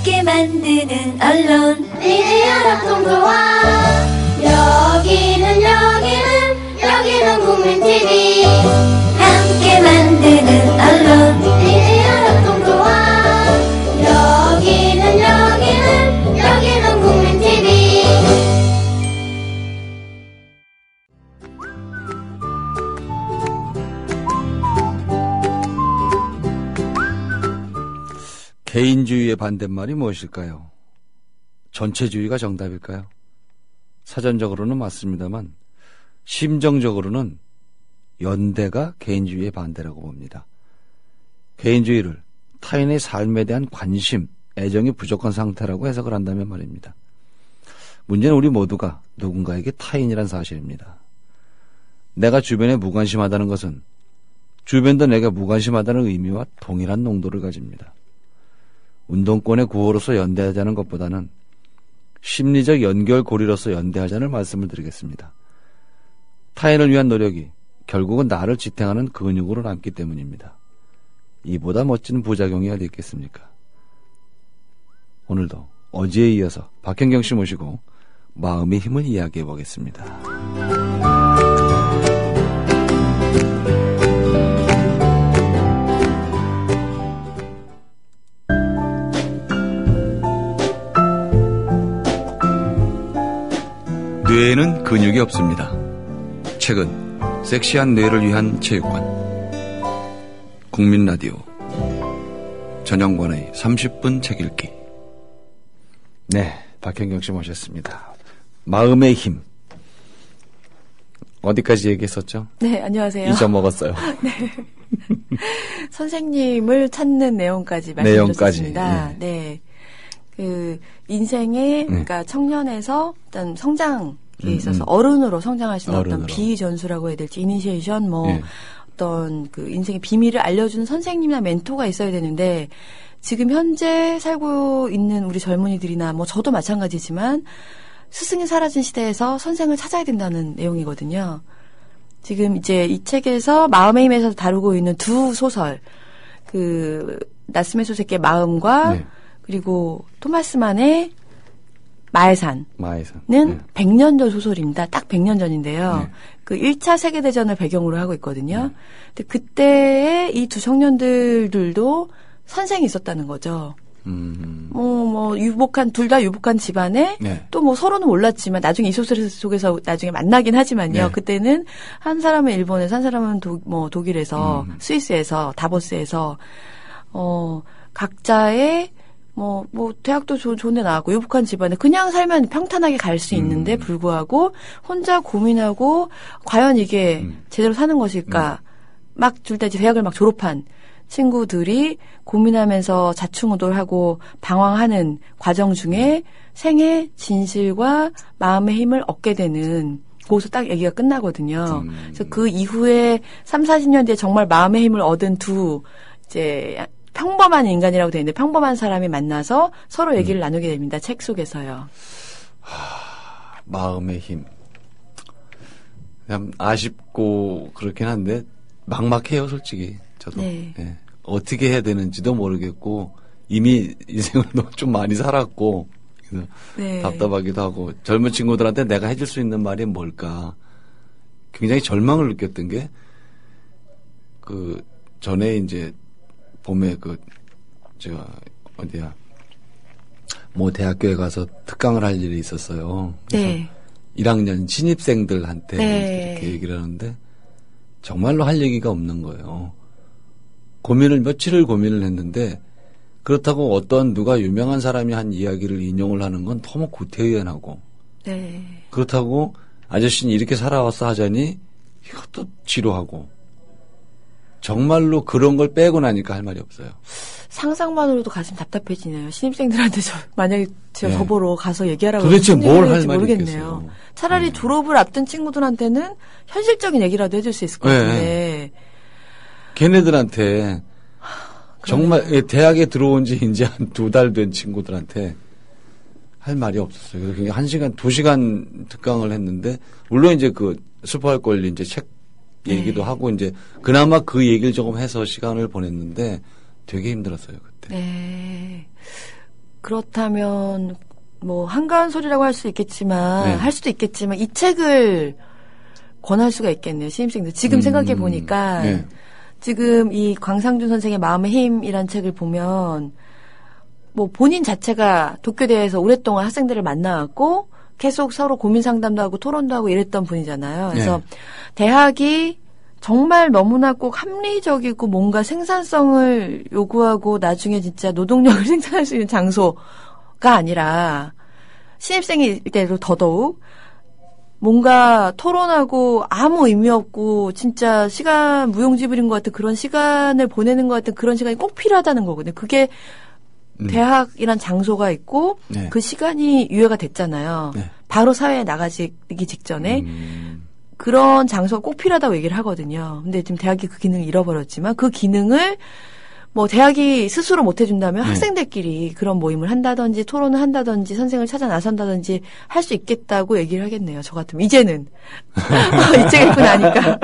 함께 만드는 언론 미디어 협동조합. 여기는 국민TV. 함께 만드는 언론 미디어 협동조합. 여기는 국민TV. 개인주의의 반대말이 무엇일까요? 전체주의가 정답일까요? 사전적으로는 맞습니다만 심정적으로는 연대가 개인주의의 반대라고 봅니다. 개인주의를 타인의 삶에 대한 관심, 애정이 부족한 상태라고 해석을 한다면 말입니다. 문제는 우리 모두가 누군가에게 타인이란 사실입니다. 내가 주변에 무관심하다는 것은 주변도 내가 무관심하다는 의미와 동일한 농도를 가집니다. 운동권의 구호로서 연대하자는 것보다는 심리적 연결고리로서 연대하자는 말씀을 드리겠습니다. 타인을 위한 노력이 결국은 나를 지탱하는 근육으로 남기 때문입니다. 이보다 멋진 부작용이 어디 있겠습니까? 오늘도 어제에 이어서 박현경 씨 모시고 마음의 힘을 이야기해 보겠습니다. 뇌에는 근육이 없습니다. 최근 섹시한 뇌를 위한 체육관 국민라디오 전영관의 30분 책 읽기. 네, 박현경 씨 모셨습니다. 마음의 힘. 어디까지 얘기했었죠? 네, 안녕하세요. 잊어먹었어요. 네. 선생님을 찾는 내용까지 말씀드렸습니다. 네. 네. 그 인생의 그러니까 청년에서 일단 성장에 있어서 어른으로 성장할 수 있는 어떤 비전수라고 해야 될지 이니시에이션 어떤 그 인생의 비밀을 알려주는 선생님이나 멘토가 있어야 되는데 지금 현재 살고 있는 우리 젊은이들이나 뭐 저도 마찬가지지만 스승이 사라진 시대에서 선생을 찾아야 된다는 내용이거든요. 지금 이제 이 책에서 마음의 힘에서 다루고 있는 두 소설 그 나스메 소세키의 마음과 그리고 토마스 만의 마해산은 100년 전 소설입니다. 딱 100년 전인데요. 그 1차 세계대전을 배경으로 하고 있거든요. 근데 그때의 이 두 청년들도 선생이 있었다는 거죠. 둘 다 유복한 집안에 또 뭐 서로는 몰랐지만 나중에 이 소설 속에서 나중에 만나긴 하지만요. 그때는 한 사람은 일본에서 한 사람은 독일에서 스위스에서 다보스에서 각자의 대학도 좋은 데 나왔고, 유복한 집안에 그냥 살면 평탄하게 갈 수 있는데 불구하고, 혼자 고민하고, 과연 이게 제대로 사는 것일까? 둘 다 이제 대학을 막 졸업한 친구들이 고민하면서 자충우돌하고 방황하는 과정 중에 생의 진실과 마음의 힘을 얻게 되는, 거기서 딱 얘기가 끝나거든요. 그래서 그 이후에 30-40년 뒤에 정말 마음의 힘을 얻은 평범한 인간이라고 되어 있는데 평범한 사람이 만나서 서로 얘기를 나누게 됩니다. 책 속에서요. 마음의 힘. 그냥 아쉽고 그렇긴 한데 막막해요, 솔직히. 저도. 네. 어떻게 해야 되는지도 모르겠고 이미 인생을 좀 많이 살았고 그래서 답답하기도 하고 젊은 친구들한테 내가 해줄 수 있는 말이 뭘까. 굉장히 절망을 느꼈던 게 전에 이제 봄에 대학교에 가서 특강을 할 일이 있었어요. 그래서 1학년 신입생들한테 이렇게 얘기를 하는데 정말로 할 얘기가 없는 거예요. 며칠을 고민을 했는데 그렇다고 누가 유명한 사람이 한 이야기를 인용을 하는 건 너무 구태의연하고 그렇다고 아저씨는 이렇게 살아왔어 하자니 이것도 지루하고 정말로 그런 걸 빼고 나니까 할 말이 없어요. 상상만으로도 가슴 답답해지네요. 신입생들한테 만약에 제가 저보러 가서 얘기하라고 도대체 뭘 할 말이 있겠어요. 차라리 졸업을 앞둔 친구들한테는 현실적인 얘기라도 해줄 수 있을 것 같은데. 걔네들한테 정말 대학에 들어온 지 이제 한 2달 된 친구들한테 할 말이 없었어요. 그래서 1시간, 2시간 특강을 했는데 물론 이제 스포할 권리 이제 책 얘기도 하고 이제 그나마 그 얘기를 조금 해서 시간을 보냈는데 되게 힘들었어요, 그때. 그렇다면 뭐 한가한 소리라고 할 수 있겠지만 네. 할 수도 있겠지만 이 책을 권할 수가 있겠네요. 신입생들. 지금 생각해 보니까 네. 지금 이 광상준 선생의 마음의 힘이란 책을 보면 뭐 본인 자체가 도쿄대에서 오랫동안 학생들을 만나왔고 계속 서로 고민 상담도 하고 토론도 하고 이랬던 분이잖아요. 그래서 네. 대학이 정말 너무나 꼭 합리적이고 뭔가 생산성을 요구하고 나중에 진짜 노동력을 생산할 수 있는 장소가 아니라 신입생일 때도 더더욱 뭔가 토론하고 아무 의미 없고 진짜 시간 무용지물인 것 같은 그런 시간을 보내는 것 같은 그런 시간이 꼭 필요하다는 거거든요. 그게 대학이란 장소가 있고 네. 그 시간이 유예가 됐잖아요. 네. 바로 사회에 나가기 직전에 그런 장소가 꼭 필요하다고 얘기를 하거든요. 근데 지금 대학이 그 기능을 잃어버렸지만 그 기능을 뭐 대학이 스스로 못 해준다면 네. 학생들끼리 그런 모임을 한다든지 토론을 한다든지 선생을 찾아 나선다든지 할 수 있겠다고 얘기를 하겠네요. 저 같으면 이제는 이 책 읽고 나니까.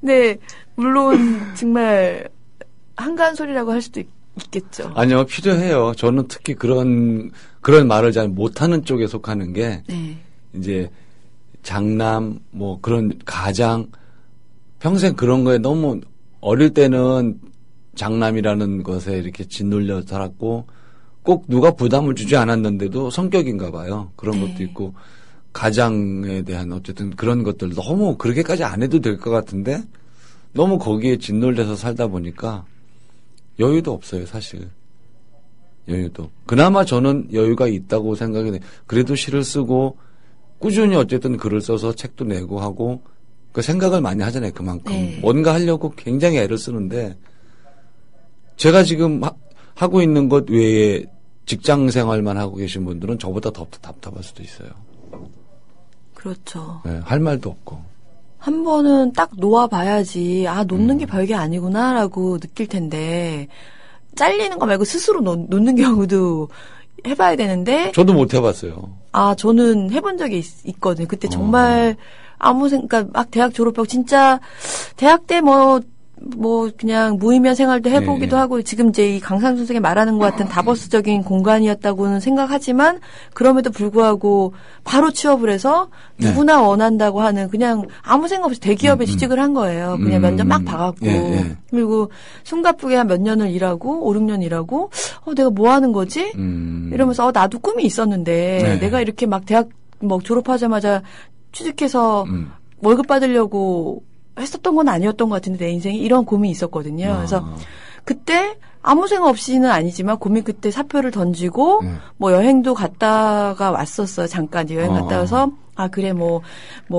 네, 물론 정말 한가한 소리라고 할 수도 있겠죠. 아니요, 필요해요. 저는 특히 그런 말을 잘 못하는 쪽에 속하는 게 네. 이제 장남 뭐 그런 가장 평생 그런 거에 너무 어릴 때는 장남이라는 것에 이렇게 짓눌려 살았고 꼭 누가 부담을 주지 않았는데도 성격인가 봐요. 그런 것도 있고 가장에 대한 어쨌든 그런 것들 너무 그렇게까지 안 해도 될 것 같은데 너무 거기에 짓눌려서 살다 보니까 여유도 없어요, 사실. 여유도. 그나마 저는 여유가 있다고 생각이 돼. 그래도 시를 쓰고 꾸준히 어쨌든 글을 써서 책도 내고 하고 그 생각을 많이 하잖아요, 그만큼. 네. 뭔가 하려고 굉장히 애를 쓰는데 제가 지금 하고 있는 것 외에 직장 생활만 하고 계신 분들은 저보다 더 답답할 수도 있어요. 그렇죠. 네, 할 말도 없고. 한 번은 딱 놓아봐야지, 아, 놓는 게 별게 아니구나라고 느낄 텐데, 잘리는 거 말고 스스로 놓는 경우도 해봐야 되는데. 저도 못 해봤어요. 아, 저는 해본 적이 있거든요. 그때 정말 그러니까 막 대학 졸업하고 진짜 대학 때 그냥 무의미한 생활도 해보기도 하고 지금 이제 이 강상준 선생이 말하는 것 같은 다버스적인 공간이었다고는 생각하지만 그럼에도 불구하고 바로 취업을 해서 누구나 원한다고 하는 그냥 아무 생각 없이 대기업에 취직을 한 거예요. 그냥 면접 막 봐갖고. 그리고 숨가쁘게 한 몇 년을 일하고 5, 6년 일하고 내가 뭐 하는 거지? 이러면서 나도 꿈이 있었는데 내가 이렇게 막 대학 졸업하자마자 취직해서 월급 받으려고 했었던 건 아니었던 것 같은데 내 인생에 이런 고민이 있었거든요. 그래서 그때 아무 생각 없이는 아니지만 고민 그때 사표를 던지고 여행도 갔다가 왔었어요. 잠깐 여행 갔다 와서 그래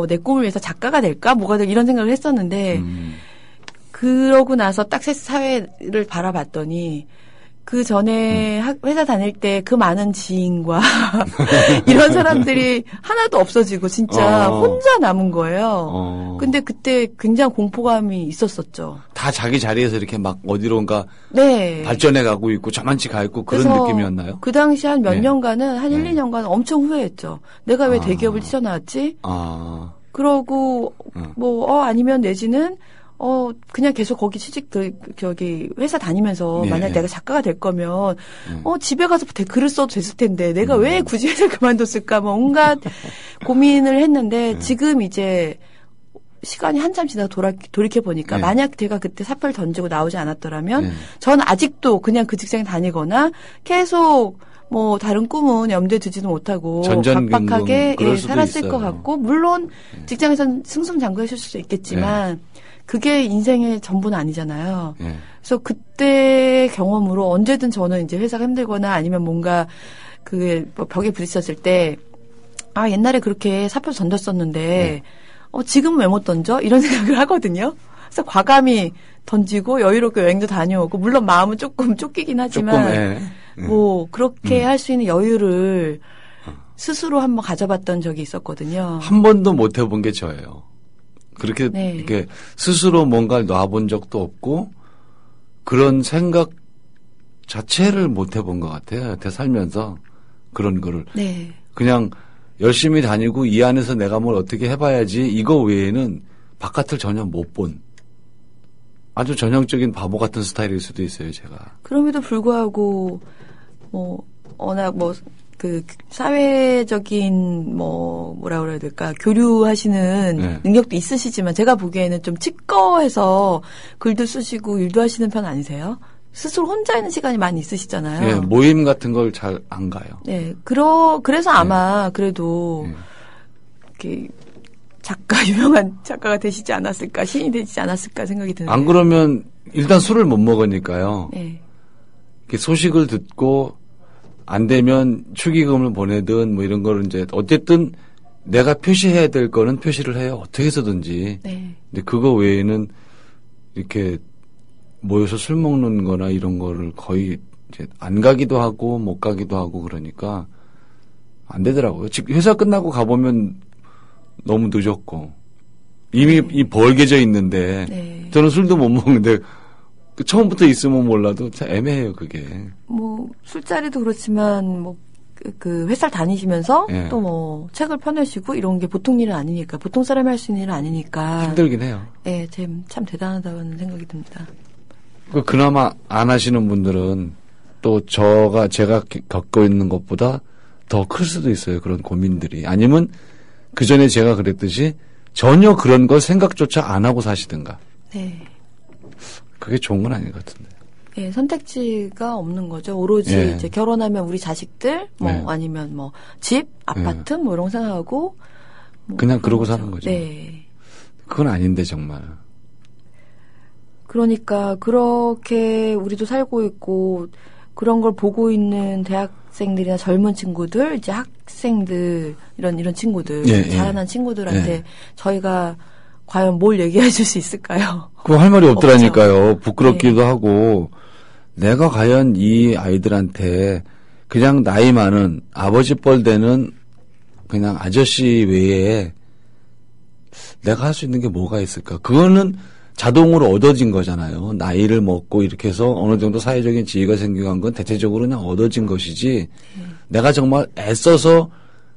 내 꿈을 위해서 작가가 될까 뭐가 될까 이런 생각을 했었는데 그러고 나서 딱 사회를 바라봤더니 그 전에 회사 다닐 때 그 많은 지인과 이런 사람들이 하나도 없어지고 진짜 혼자 남은 거예요. 근데 그때 굉장히 공포감이 있었었죠. 다 자기 자리에서 이렇게 막 어디론가 발전해 가고 있고 저만치 가 있고 그런 느낌이었나요? 그 당시 한 몇 년간은 한 1, 2년간 엄청 후회했죠. 내가 왜 대기업을 뛰쳐나왔지? 그러고 아니면 내지는 그냥 계속 거기 회사 다니면서 만약 내가 작가가 될 거면, 집에 가서 글을 써도 됐을 텐데, 내가 왜 굳이 회사를 그만뒀을까, 온갖 고민을 했는데, 지금 이제, 시간이 한참 지나서 돌이켜보니까, 만약 제가 그때 사표를 던지고 나오지 않았더라면, 전 아직도 그냥 그 직장에 다니거나, 계속, 다른 꿈은 염두에 두지도 못하고, 각박하게 살았을 것 같고, 물론, 직장에선 승승장구했을 수도 있겠지만, 그게 인생의 전부는 아니잖아요. 그래서 그때 경험으로 언제든 저는 이제 회사가 힘들거나 아니면 뭔가 벽에 부딪혔을 때, 옛날에 그렇게 사표 던졌었는데, 지금은 왜 못 던져? 이런 생각을 하거든요. 그래서 과감히 던지고 여유롭게 여행도 다녀오고, 물론 마음은 조금 쫓기긴 하지만, 그렇게 할 수 있는 여유를 스스로 한번 가져봤던 적이 있었거든요. 한 번도 못 해본 게 저예요. 그렇게 이렇게 스스로 뭔가를 놔본 적도 없고 그런 생각 자체를 못 해본 것 같아요. 살면서 그런 거를 그냥 열심히 다니고 이 안에서 내가 뭘 어떻게 해봐야지 이거 외에는 바깥을 전혀 못 본 아주 전형적인 바보 같은 스타일일 수도 있어요. 제가. 그럼에도 불구하고 워낙 뭐 그 사회적인 뭐라 그래야 될까 교류하시는 네. 능력도 있으시지만 제가 보기에는 좀 치과해서 글도 쓰시고 일도 하시는 편 아니세요? 스스로 혼자 있는 시간이 많이 있으시잖아요. 네, 모임 같은 걸 잘 안 가요. 네, 그래서 아마 그래도 이렇게 유명한 작가가 되시지 않았을까, 신이 되시지 않았을까 생각이 드네요. 안 그러면 일단 술을 못 먹으니까요. 네. 이렇게 소식을 듣고 안 되면 축의금을 보내든 뭐 이런 거를 이제 어쨌든 내가 표시해야 될 거는 표시를 해요. 어떻게 해서든지. 네. 근데 그거 외에는 이렇게 모여서 술 먹는 거나 이런 거를 거의 이제 안 가기도 하고 못 가기도 하고 그러니까 안 되더라고요. 즉 회사 끝나고 가보면 너무 늦었고 이미 이 벌게져 있는데 네. 저는 술도 못 먹는데 처음부터 있으면 몰라도 참 애매해요 그게. 뭐 술자리도 그렇지만 뭐 그 회사를 다니시면서 예. 또 뭐 책을 펴내시고 이런 게 보통 일은 아니니까 보통 사람이 할 수 있는 일은 아니니까 힘들긴 해요. 예, 참 대단하다는 생각이 듭니다. 그나마 안 하시는 분들은 또 제가 겪고 있는 것보다 더 클 수도 있어요. 그런 고민들이. 아니면 그 전에 제가 그랬듯이 전혀 그런 걸 생각조차 안 하고 사시든가. 네. 그게 좋은 건 아닌 것 같은데. 예, 선택지가 없는 거죠. 오로지 예. 이제 결혼하면 우리 자식들, 뭐 네. 아니면 뭐 집, 아파트, 뭐 이런 거 생각하고 뭐 그냥 그러고 사는 거죠. 네. 그건 아닌데 정말. 그러니까 그렇게 우리도 살고 있고 그런 걸 보고 있는 대학생들이나 젊은 친구들, 이제 학생들 이런 친구들, 예, 자라난 예. 친구들한테 예. 저희가 과연 뭘 얘기해 줄 수 있을까요? 그거 할 말이 없더라니까요. 없죠. 부끄럽기도 네. 하고 내가 과연 이 아이들한테 그냥 나이 많은 아버지 뻘 되는 그냥 아저씨 외에 내가 할 수 있는 게 뭐가 있을까? 그거는 자동으로 얻어진 거잖아요. 나이를 먹고 이렇게 해서 어느 정도 사회적인 지위가 생겨간 건 대체적으로 그냥 얻어진 것이지 내가 정말 애써서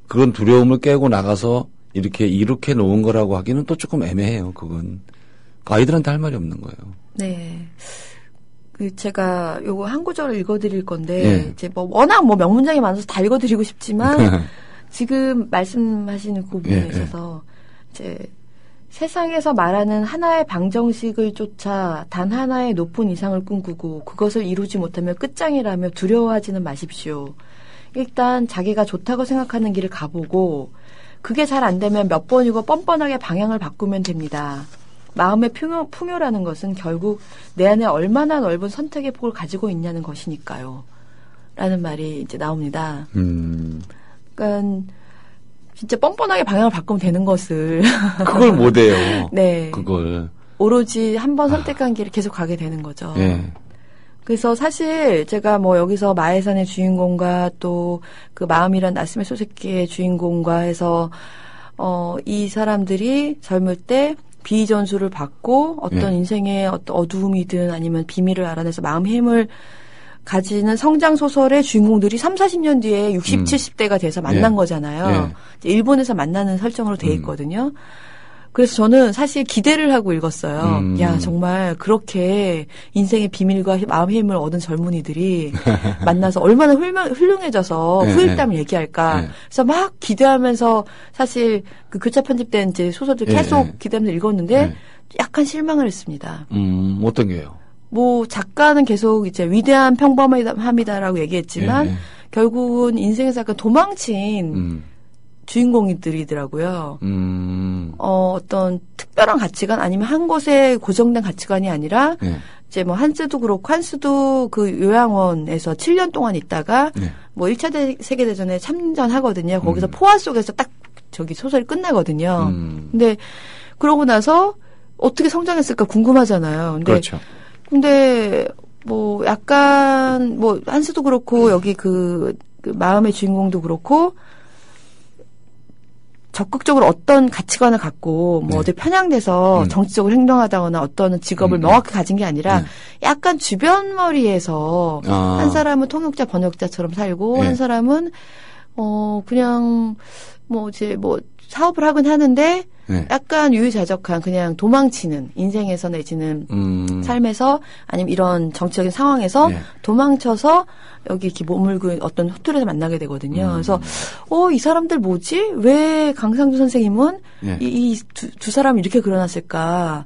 그런 두려움을 깨고 나가서 이렇게 놓은 거라고 하기는 또 조금 애매해요. 그건 아이들한테 할 말이 없는 거예요. 네. 제가 요거 한 구절을 읽어드릴 건데 예. 이제 뭐 워낙 뭐 명문장이 많아서 다 읽어드리고 싶지만 지금 말씀하시는 그 부분에 예, 있어서 이제 세상에서 말하는 하나의 방정식을 쫓아 단 하나의 높은 이상을 꿈꾸고 그것을 이루지 못하면 끝장이라며 두려워하지는 마십시오. 일단 자기가 좋다고 생각하는 길을 가보고 그게 잘 안 되면 몇 번이고 뻔뻔하게 방향을 바꾸면 됩니다. 마음의 풍요라는 것은 결국 내 안에 얼마나 넓은 선택의 폭을 가지고 있냐는 것이니까요. 라는 말이 이제 나옵니다. 그러니까 진짜 뻔뻔하게 방향을 바꾸면 되는 것을 그걸 못 해요. 네. 그걸. 오로지 한 번 선택한 길을 계속 가게 되는 거죠. 예. 그래서 사실 제가 뭐 여기서 마해산의 주인공과 또 그 마음이란 나스의 소새끼의 주인공과 해서 이 사람들이 젊을 때 비전수를 받고 어떤 예. 인생의 어떤 어두움이든 아니면 비밀을 알아내서 마음의 힘을 가지는 성장 소설의 주인공들이 3, 40년 뒤에 60, 70대가 돼서 만난 예. 거잖아요. 예. 이제 일본에서 만나는 설정으로 돼 있거든요. 그래서 저는 사실 기대를 하고 읽었어요. 야, 정말 그렇게 인생의 비밀과 마음의 힘을 얻은 젊은이들이 만나서 얼마나 훌륭해져서 네, 후일담을 얘기할까. 네. 그래서 막 기대하면서 사실 그 교차 편집된 이제 소설들 계속 네. 기대하면서 읽었는데 네. 약간 실망을 했습니다. 어떤 게요? 뭐 작가는 계속 이제 위대한 평범함이다라고 얘기했지만 네. 결국은 인생에서 약간 도망친 주인공들이더라고요. 어떤 특별한 가치관 아니면 한 곳에 고정된 가치관이 아니라 네. 이제 뭐 한스도 그렇고 한스도 그 요양원에서 7년 동안 있다가 네. 뭐 1차 세계대전에 참전하거든요. 거기서 포화 속에서 딱 저기 소설이 끝나거든요. 근데 그러고 나서 어떻게 성장했을까 궁금하잖아요. 근데 그렇죠. 근데 뭐 약간 뭐 한스도 그렇고 여기 그 마음의 주인공도 그렇고 적극적으로 어떤 가치관을 갖고 뭐 네. 어디 편향돼서 정치적으로 행동하다거나 어떤 직업을 명확히 가진 게 아니라 약간 주변 머리에서 한 사람은 통역자 번역자처럼 살고 네. 한 사람은 그냥 사업을 하긴 하는데 네. 약간 유유자적한 그냥 도망치는 인생에서 내지는 삶에서 아니면 이런 정치적인 상황에서 네. 도망쳐서 여기 이렇게 머물고 어떤 호텔에서 만나게 되거든요. 그래서 이 사람들 뭐지? 왜 강상준 선생님은 네. 이 두 사람이 이렇게 그려놨을까?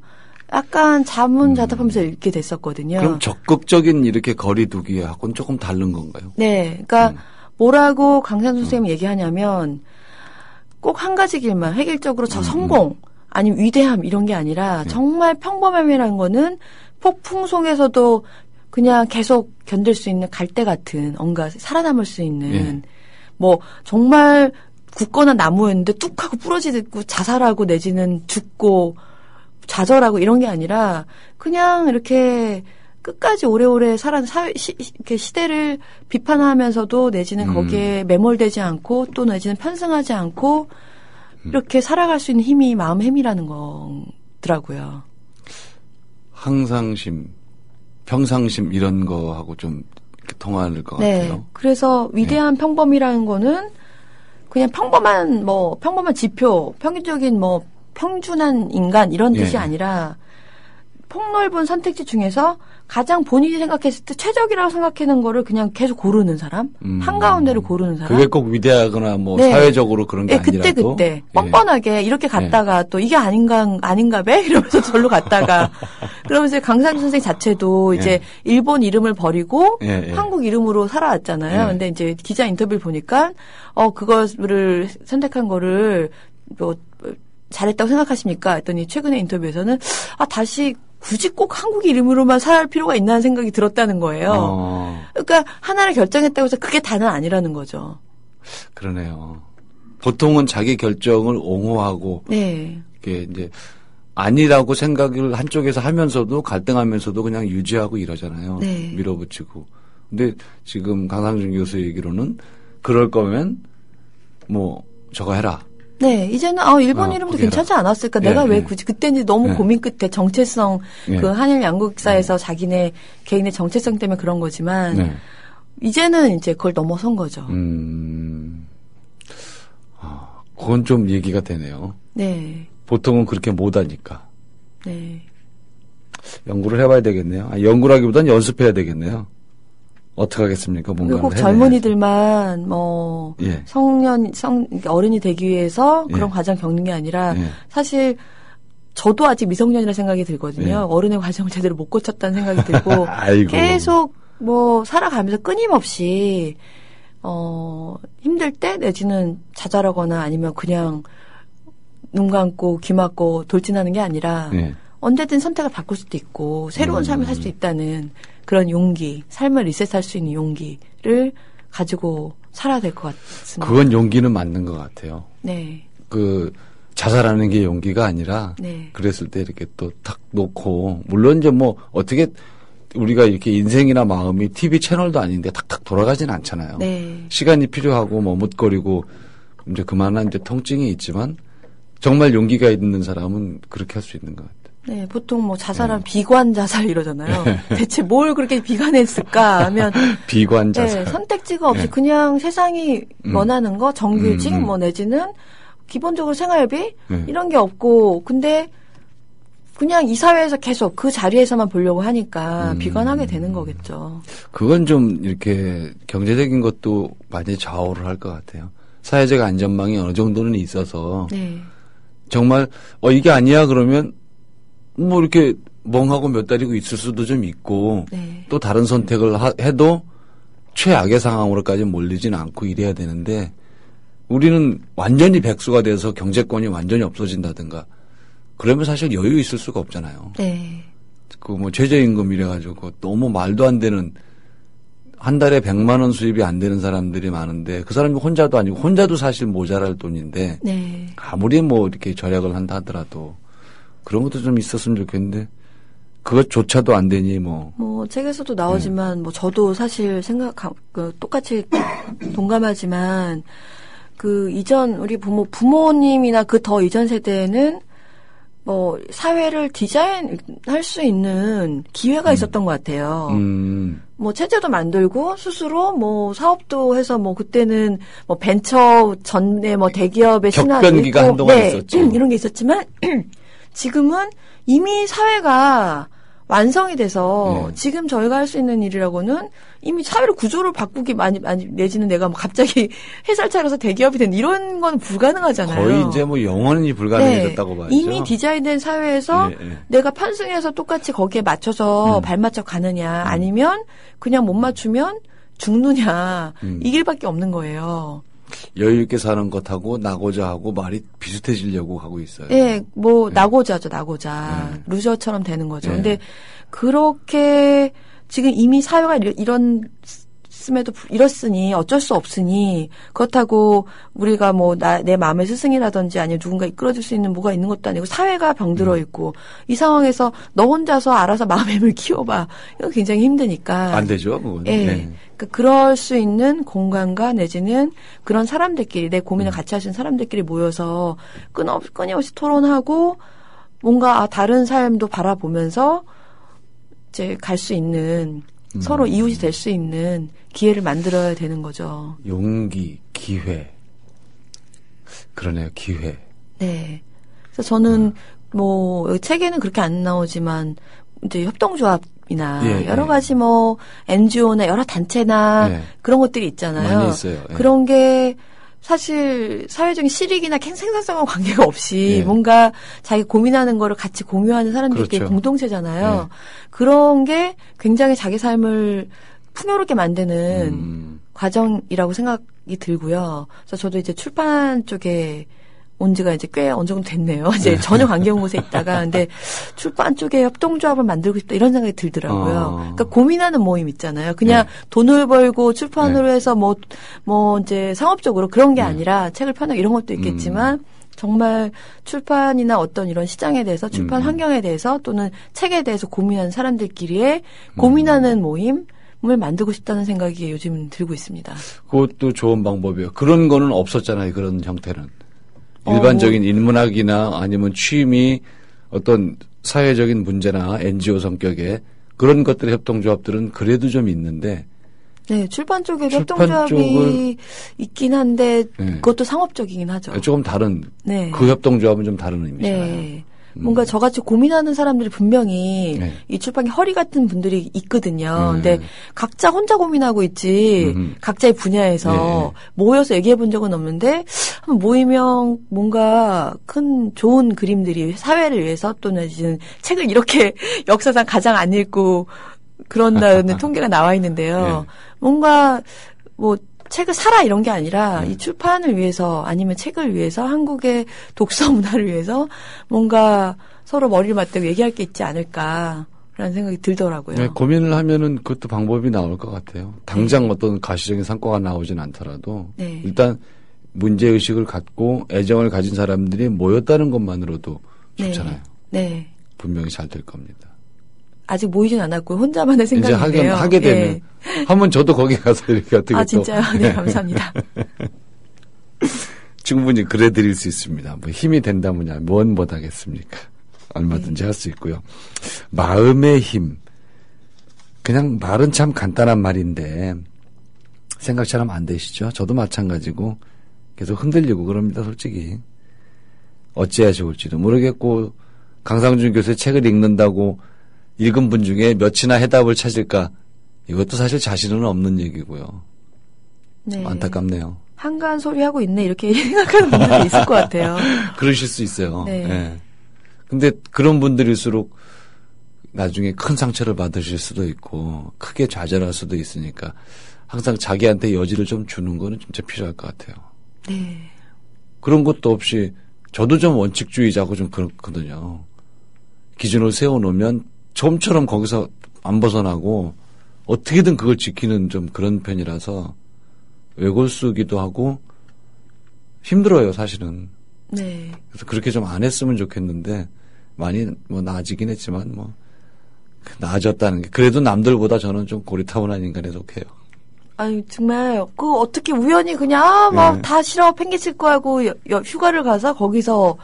약간 자문자답하면서 읽게 됐었거든요. 그럼 적극적인 이렇게 거리두기하고는 조금 다른 건가요? 네, 그러니까 뭐라고 강상준 선생님이 얘기하냐면 꼭 한 가지 길만 획일적으로 저 성공 아니면 위대함 이런 게 아니라 정말 평범함이라는 거는 폭풍 속에서도 그냥 계속 견딜 수 있는 갈대 같은 뭔가 살아남을 수 있는 뭐 정말 굳건한 나무였는데 뚝 하고 부러지고 자살하고 내지는 죽고 좌절하고 이런 게 아니라 그냥 이렇게 끝까지 오래오래 이렇게 시대를 비판하면서도 내지는 거기에 매몰되지 않고 또 내지는 편승하지 않고 이렇게 살아갈 수 있는 힘이 마음의 힘이라는 거더라고요. 항상심, 평상심 이런 거하고 좀 이렇게 통하는 것 같아요. 그래서 위대한 평범이라는 거는 그냥 평범한 지표, 평균적인 평준한 인간 이런 뜻이 아니라 폭넓은 선택지 중에서 가장 본인이 생각했을 때 최적이라고 생각하는 거를 그냥 계속 고르는 사람, 한가운데를 고르는 사람. 그게 꼭 위대하거나 사회적으로 그런 게 아니라도. 그때 뻔뻔하게 이렇게 갔다가 또 이게 아닌가 배 이러면서 절로 갔다가 그러면서 강상준 선생 자체도 이제 일본 이름을 버리고 한국 이름으로 살아왔잖아요. 근데 이제 기자 인터뷰를 보니까 그거를 선택한 거를 잘했다고 생각하십니까? 했더니 최근에 인터뷰에서는 다시 굳이 꼭 한국 이름으로만 살 필요가 있나는 생각이 들었다는 거예요. 그러니까 하나를 결정했다고 해서 그게 다는 아니라는 거죠. 그러네요. 보통은 자기 결정을 옹호하고 이게 이제 아니라고 생각을 한쪽에서 하면서도 갈등하면서도 그냥 유지하고 이러잖아요. 밀어붙이고. 근데 지금 강상준 교수 얘기로는 그럴 거면 저거 해라. 이제는 일본 이름도 괜찮지 않았을까? 내가 왜 굳이 그때는 너무 고민 끝에 정체성 그 한일 양국사에서 자기네 개인의 정체성 때문에 그런 거지만 이제는 이제 그걸 넘어선 거죠. 그건 좀 얘기가 되네요. 보통은 그렇게 못하니까. 연구를 해봐야 되겠네요. 연구라기보다는 연습해야 되겠네요. 어떻게 하겠습니까? 뭔가 꼭 젊은이들만 어른이 되기 위해서 그런 과정 겪는 게 아니라 사실 저도 아직 미성년이라 생각이 들거든요. 어른의 과정을 제대로 못 거쳤다는 생각이 들고 계속 살아가면서 끊임없이 힘들 때 내지는 좌절하거나 아니면 그냥 눈 감고 귀 막고 돌진하는 게 아니라 언제든 선택을 바꿀 수도 있고 새로운 삶을 살 수 있다는 그런 용기, 삶을 리셋할 수 있는 용기를 가지고 살아야 될 것 같습니다. 그건 용기는 맞는 것 같아요. 자살하는 게 용기가 아니라 그랬을 때 이렇게 또 탁 놓고 물론 이제 어떻게 우리가 이렇게 인생이나 마음이 TV 채널도 아닌데 탁탁 돌아가진 않잖아요. 시간이 필요하고 머뭇거리고 이제 그만한 이제 통증이 있지만 정말 용기가 있는 사람은 그렇게 할 수 있는 것 같아요. 보통 자살하면 비관 자살 이러잖아요. 대체 뭘 그렇게 비관했을까 하면 비관 자살. 선택지가 없이 그냥 세상이 원하는 거 정규직 내지는 기본적으로 생활비 이런 게 없고 근데 그냥 이 사회에서 계속 그 자리에서만 보려고 하니까 비관하게 되는 거겠죠. 그건 좀 이렇게 경제적인 것도 많이 좌우를 할 것 같아요. 사회적 안전망이 어느 정도는 있어서 정말 이게 아니야 그러면 이렇게 멍하고 몇 달이고 있을 수도 좀 있고 또 다른 선택을 해도 최악의 상황으로까지 몰리진 않고 이래야 되는데 우리는 완전히 백수가 돼서 경제권이 완전히 없어진다든가 그러면 사실 여유 있을 수가 없잖아요. 최저임금 이래가지고 너무 말도 안 되는 한 달에 100만 원 수입이 안 되는 사람들이 많은데 그 사람이 혼자도 아니고 혼자도 사실 모자랄 돈인데 아무리 이렇게 절약을 한다 하더라도 그런 것도 좀 있었으면 좋겠는데 그것조차도 안 되니 책에서도 나오지만 저도 사실 똑같이 동감하지만 그 이전 우리 부모님이나 그 더 이전 세대는 뭐 사회를 디자인할 수 있는 기회가 있었던 것 같아요. 뭐 체제도 만들고 스스로 뭐 사업도 해서 뭐 그때는 뭐 벤처 전에 뭐 대기업의 신화도 격변기가 있고 한동안 네, 있었죠. 이런 게 있었지만 지금은 이미 사회가 완성이 돼서 지금 저희가 할 수 있는 일이라고는 이미 사회를 구조를 바꾸기 많이 내지는 내가 뭐 갑자기 회사를 차려서 대기업이 된 이런 건 불가능하잖아요. 거의 이제 뭐 영원히 불가능해졌다고 봐야죠. 이미 디자인된 사회에서 내가 편승해서 똑같이 거기에 맞춰서 발맞춰 가느냐 아니면 그냥 못 맞추면 죽느냐 이 길밖에 없는 거예요. 여유 있게 사는 것하고 나고자 하고 말이 비슷해지려고 하고 있어요. 네, 뭐 나고자죠, 나고자. 루저처럼 되는 거죠. 근데 그렇게 지금 이미 사회가 이렇으니 어쩔 수 없으니 그렇다고 우리가 뭐 내 마음의 스승이라든지 아니면 누군가 이끌어줄 수 있는 뭐가 있는 것도 아니고 사회가 병들어 있고 이 상황에서 너 혼자서 알아서 마음의 힘을 키워봐. 이거 굉장히 힘드니까. 안 되죠, 그건. 네. 그러니까 그럴 수 있는 공간과 내지는 그런 사람들끼리 내 고민을 같이 하시는 사람들끼리 모여서 끊임없이 토론하고 뭔가 다른 삶도 바라보면서 이제 갈 수 있는 서로 이웃이 될 수 있는 기회를 만들어야 되는 거죠. 용기, 기회. 그러네요, 기회. 네. 그래서 저는 뭐 책에는 그렇게 안 나오지만 이제 협동조합이나 여러 가지 뭐 NGO나 여러 단체나 그런 것들이 있잖아요. 많이 있어요. 그런 게 사실 사회적인 실익이나 생산성과 관계가 없이 뭔가 자기 고민하는 거를 같이 공유하는 사람들끼리 그렇죠. 공동체잖아요. 그런 게 굉장히 자기 삶을 풍요롭게 만드는 과정이라고 생각이 들고요. 그래서 저도 이제 출판 쪽에 온 지가 이제 꽤 어느 정도 됐네요. 이제 전혀 관계없는 곳에 있다가 근데 출판 쪽에 협동조합을 만들고 싶다 이런 생각이 들더라고요. 그러니까 고민하는 모임 있잖아요. 그냥 돈을 벌고 출판으로 해서 뭐 이제 상업적으로 그런 게 아니라 책을 펴내고 이런 것도 있겠지만 정말 출판이나 어떤 이런 시장에 대해서 출판 환경에 대해서 또는 책에 대해서 고민하는 사람들끼리의 고민하는 모임을 만들고 싶다는 생각이 요즘 들고 있습니다. 그것도 좋은 방법이에요. 그런 거는 없었잖아요. 그런 형태는. 일반적인 인문학이나 아니면 취미 어떤 사회적인 문제나 NGO 성격의 그런 것들의 협동조합들은 그래도 좀 있는데. 네, 출판 쪽에도 협동조합이 있긴 한데 그것도 상업적이긴 하죠. 조금 다른. 그 협동조합은 좀 다른 의미잖아요. 네. 뭔가 저같이 고민하는 사람들이 분명히 이 출판계 허리 같은 분들이 있거든요. 근데 각자 혼자 고민하고 있지 각자의 분야에서 모여서 얘기해 본 적은 없는데 한번 모이면 뭔가 큰 좋은 그림들이 사회를 위해서 또는 책을 이렇게 역사상 가장 안 읽고 그런다는 통계가 나와 있는데요. 뭔가 뭐 책을 사라 이런 게 아니라 이 출판을 위해서 아니면 책을 위해서 한국의 독서 문화를 위해서 뭔가 서로 머리를 맞대고 얘기할 게 있지 않을까라는 생각이 들더라고요. 네, 고민을 하면은 그것도 방법이 나올 것 같아요. 당장 어떤 가시적인 성과가 나오진 않더라도 일단 문제의식을 갖고 애정을 가진 사람들이 모였다는 것만으로도 좋잖아요. 네. 분명히 잘 될 겁니다. 아직 모이진 않았고 혼자만의 생각인데요. 이제 하게 되면 한번 저도 거기 가서 이렇게 어떻게 진짜요? 네, 감사합니다. 충분히 그래 드릴 수 있습니다. 뭐 힘이 된다면야 뭔 못하겠습니까? 얼마든지 할 수 있고요. 마음의 힘. 그냥 말은 참 간단한 말인데 생각처럼 안 되시죠? 저도 마찬가지고 계속 흔들리고 그럽니다. 솔직히. 어찌해야 좋을지도 모르겠고 강상준 교수의 책을 읽는다고 읽은 분 중에 몇이나 해답을 찾을까? 이것도 사실 자신은 없는 얘기고요. 네. 안타깝네요. 한가한 소리 하고 있네 이렇게 생각하는 분들도 있을 것 같아요. 그러실 수 있어요. 네. 네. 근데 그런 분들일수록 나중에 큰 상처를 받으실 수도 있고 크게 좌절할 수도 있으니까 항상 자기한테 여지를 좀 주는 거는 진짜 필요할 것 같아요. 네. 그런 것도 없이 저도 좀 원칙주의자고 좀 그렇거든요. 기준을 세워놓으면 좀처럼 거기서 안 벗어나고 어떻게든 그걸 지키는 좀 그런 편이라서 외골수기도 하고 힘들어요, 사실은. 네. 그래서 그렇게 좀 안 했으면 좋겠는데 많이 뭐 나아지긴 했지만 뭐 나아졌다는 게 그래도 남들보다 저는 좀 고리타분한 인간에 속해요. 아니 정말 그 어떻게 우연히 그냥 막 다 싫어 팽개칠 거 하고 휴가를 가서 거기서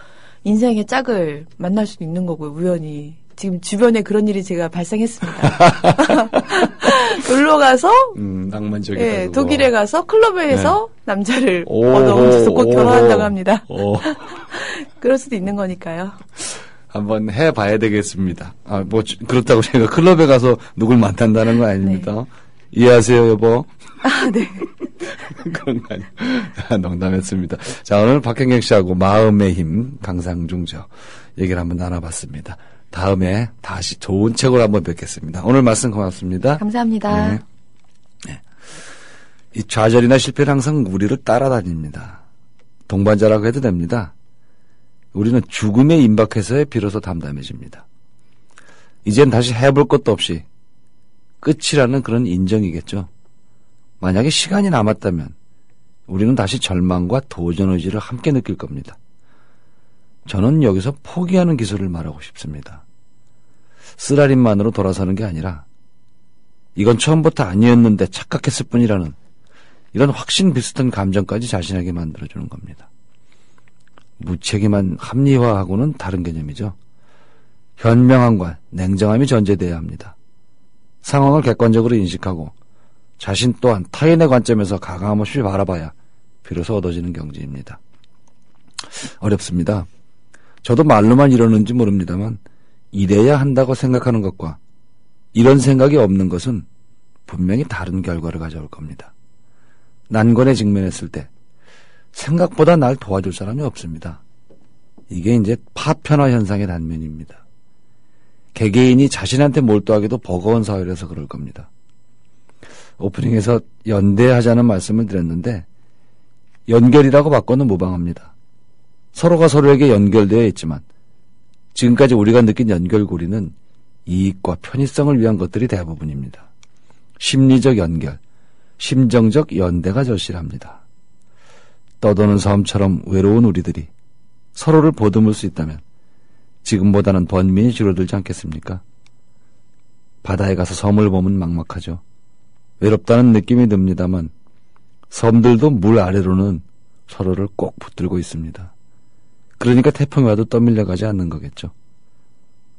인생의 짝을 만날 수도 있는 거고요. 우연히. 지금 주변에 그런 일이 제가 발생했습니다. 놀러 가서 낭만적이다. 예, 독일에 가서 클럽에서 네. 남자를 얻어오셔서 꼭 결혼한다고 합니다. 그럴 수도 있는 거니까요. 한번 해봐야 되겠습니다. 뭐 그렇다고 제가 클럽에 가서 누굴 만난다는 건 아닙니다. 네. 이해하세요, 여보? 네. 그런 거 아니에요. 농담했습니다. 자, 오늘 박현경 씨하고 마음의 힘 강상중 저 얘기를 한번 나눠봤습니다. 다음에 다시 좋은 책으로 한번 뵙겠습니다. 오늘 말씀 고맙습니다. 감사합니다. 네. 네. 이 좌절이나 실패는 항상 우리를 따라다닙니다. 동반자라고 해도 됩니다. 우리는 죽음에 임박해서야 비로소 담담해집니다. 이젠 다시 해볼 것도 없이 끝이라는 그런 인정이겠죠. 만약에 시간이 남았다면 우리는 다시 절망과 도전 의지를 함께 느낄 겁니다. 저는 여기서 포기하는 기술을 말하고 싶습니다. 쓰라림만으로 돌아서는 게 아니라 이건 처음부터 아니었는데 착각했을 뿐이라는 이런 확신 비슷한 감정까지 자신에게 만들어주는 겁니다. 무책임한 합리화하고는 다른 개념이죠. 현명함과 냉정함이 전제되어야 합니다. 상황을 객관적으로 인식하고 자신 또한 타인의 관점에서 가감없이 바라봐야 비로소 얻어지는 경지입니다. 어렵습니다. 저도 말로만 이러는지 모릅니다만 이래야 한다고 생각하는 것과 이런 생각이 없는 것은 분명히 다른 결과를 가져올 겁니다. 난관에 직면했을 때 생각보다 날 도와줄 사람이 없습니다. 이게 이제 파편화 현상의 단면입니다. 개개인이 자신한테 몰두하기도 버거운 사회라서 그럴 겁니다. 오프닝에서 연대하자는 말씀을 드렸는데 연결이라고 바꿔는 무방합니다. 서로가 서로에게 연결되어 있지만 지금까지 우리가 느낀 연결고리는 이익과 편의성을 위한 것들이 대부분입니다. 심리적 연결, 심정적 연대가 절실합니다. 떠도는 섬처럼 외로운 우리들이 서로를 보듬을 수 있다면 지금보다는 번민이 줄어들지 않겠습니까? 바다에 가서 섬을 보면 막막하죠. 외롭다는 느낌이 듭니다만 섬들도 물 아래로는 서로를 꼭 붙들고 있습니다. 그러니까 태풍이 와도 떠밀려가지 않는 거겠죠.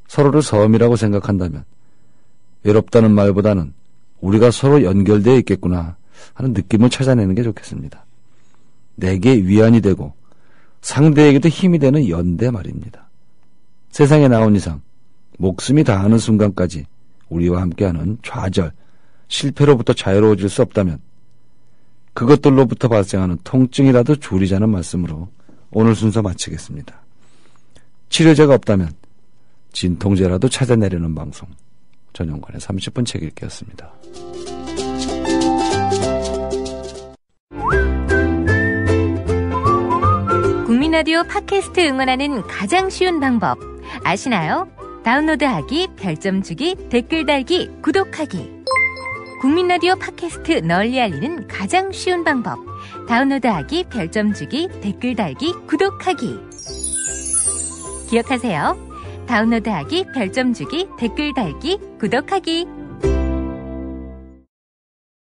서로를 섬이라고 생각한다면 외롭다는 말보다는 우리가 서로 연결되어 있겠구나 하는 느낌을 찾아내는 게 좋겠습니다. 내게 위안이 되고 상대에게도 힘이 되는 연대 말입니다. 세상에 나온 이상 목숨이 다하는 순간까지 우리와 함께하는 좌절, 실패로부터 자유로워질 수 없다면 그것들로부터 발생하는 통증이라도 줄이자는 말씀으로 오늘 순서 마치겠습니다. 치료제가 없다면 진통제라도 찾아내려는 방송 전용관의 30분 책 읽기였습니다. 국민라디오 팟캐스트 응원하는 가장 쉬운 방법 아시나요? 다운로드하기, 별점 주기, 댓글 달기, 구독하기. 국민라디오 팟캐스트 널리 알리는 가장 쉬운 방법. 다운로드하기, 별점 주기, 댓글 달기, 구독하기. 기억하세요. 다운로드하기, 별점 주기, 댓글 달기, 구독하기.